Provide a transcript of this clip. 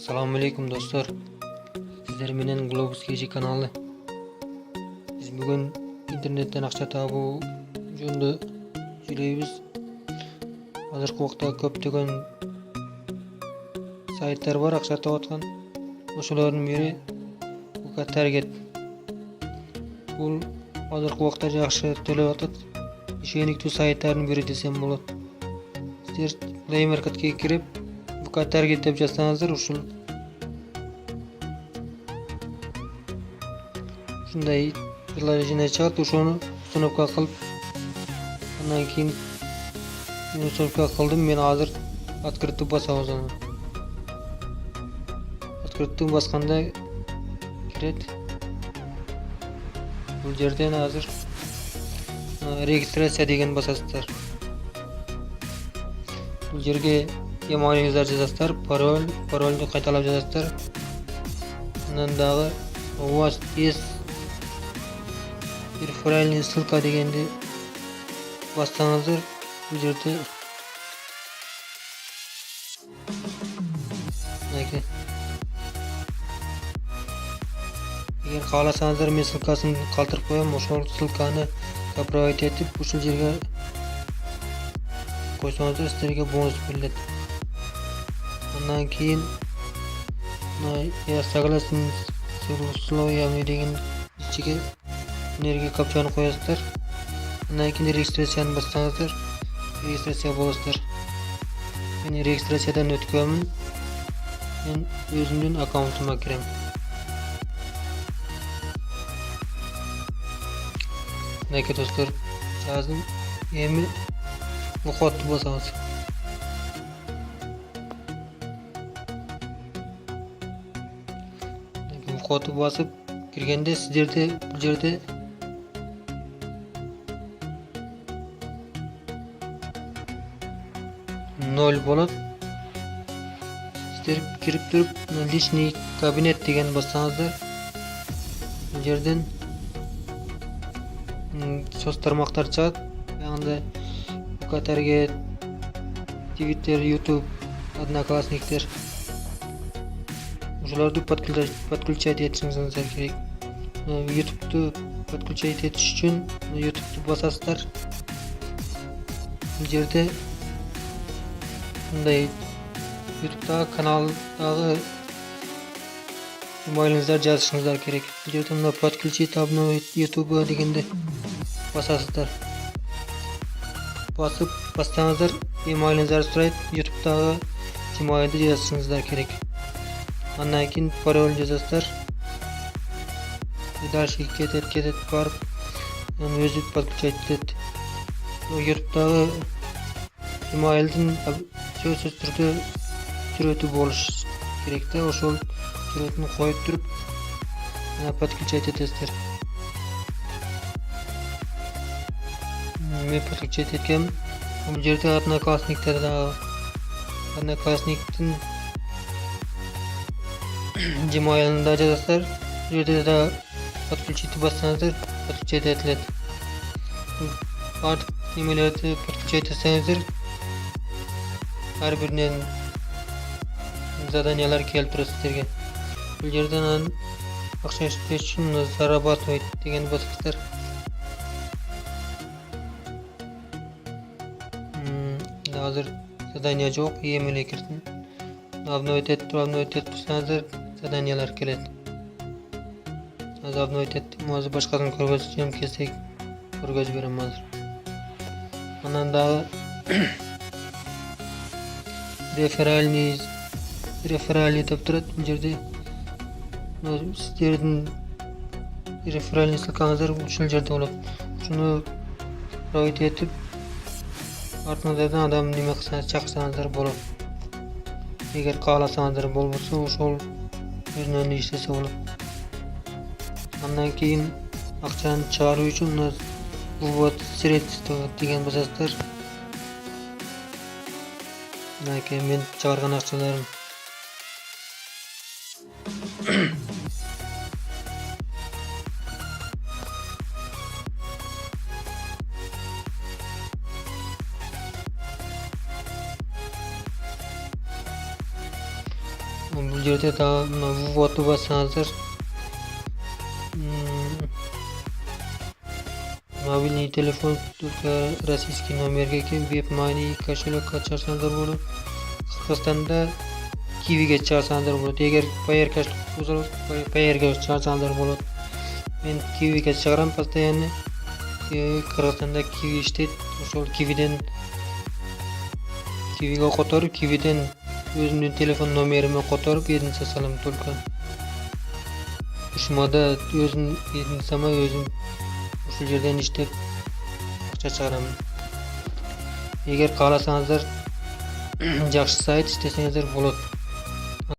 Assalomu alaykum do'stlar. Sizlar menen Globus KG kanalı. Biz bugun internetdan aqcha topu jönde söyleybiz. Hozirgi vaqtda ko'plagan saytlar bor aqcha topatgan. O'shalarning biri bu Target. Bu hozirgi vaqtda yaxshi to'layotib ishonchli saytlarning biri desam bo'ladi. Sizlar Play Marketga kirib bu Target deb yozsangizlar shunday priложение chiqadi, o'shani uстановка qilib undan keyin uстановка qildim. Men hozir открытый bosaman. Открытый bosganda kiradi. Bu yerdan hozir registratsiya degan bosasizlar. Bu yerga emailingizlar yozasizlar, parolni qaytalab yozasizlar. Undan dağı у вас есть реферальная ссылка дегенде бассаңыздар, bu жерде егер қаласаңыздар мен ссылкасын қалтырып қоямын, ошол ссылканы копировать етіп ушул жерге қойсаңыздар сіздерге бонус берилет. Андан кейін я согласен с условиями деген ичиге энергия капчаны коесуздар. Андан кийин регистрацияны бассаңыздар, регистрация болосуздар. Мен регистрациядан өткөнмүн. Мен өзүмдүн аккаунтума кирем. Мынакей достор, жаздым. Эми кодду басабыз. Кодду басып киргенде сиздерде бул жерде ноль болот. Сиздер кирип туруп личный кабинет деген бассаңыздар, бул жерден соц тармактар чыгат. Анда Таргет, Twitter, YouTube, Однокласниктер. Ушуларды подключать этишиңиз керек. YouTube'ду подключать этиш үчүн YouTube'ду басасыздар. Бул жерде мындай YouTube'дагы каналдагы emailingizдар жазышыңыздар керек. Бул жерде мына подключить обновить YouTube дегенде басасыздар. Басып бастаңыздар, emailingizдар сурайт. YouTube'дагы emailди жазышыңыздар керек. Андан кийин пароль жазасыздар. Дальше кетет барып, өзү подключать этет. YouTube'дагы emailдин сөзсүз түрдө сүрөтү болуш керек да, ошол сүрөтүн коюп туруп, подключать этесиздер. Мен подключать эткем. Бул жерде Одноклассниктер дагы. Одноклассниктин Gmail'ında жазасыздар. Бул жерде да подключить бассаңыздар, подключать этилет. Бардык немелерди подключать этсеңиздер, ар биринен заданиялар келип турат сиздерге. Бул жерден акча иштеш үчүн зарабатывать деген басасыздар. Азыр задания жок, эмеле кирдим. Обновить турсаңыздар, заданиялар келет. Азыр обновить эттим, азыр башкасын көргөзүм келсек көргөзүп берем азыр. Анан дагы реферальный деп турат. Бул жерде сиздердин реферальный ссылкаңыздар ушул жерде болот. Ушуну проводить этип артыңыздан адам неме кылсаңыз чакырсаңыздар болот. Эгер кааласаңыздар болбосо ошол өзүнөн иштесе болот. Андан кийин акчаны чыгаруу үчүн вывод средства деген басасыздар. Мынакей мен чыгарган акчаларым. Bu yerda da botni bossangiz mobilniy telefon только российский nomerga WebMoney kошелек chiqarsangiz bo'ladi. Qirg'izistonda Kiwiga chiqarsangiz bo'ladi. Agar Payer Cash bo'lsa, Payerga chiqarsangiz bo'ladi. Men Kiwiga chiqaraman постоянно. Qirg'izistonda Kiwi ishlaydi. O'sha Kiwiga qo'tarib, Kiwidan o'zimning telefon nomerimni qo'tarib 7 salam только. Ushmada o'zim 7 sama o'zim o'sha yerdan ishlab ақша chiqaraman. Agar xohlasangiz yaxshi sayt ishlasangiz bo'ladi.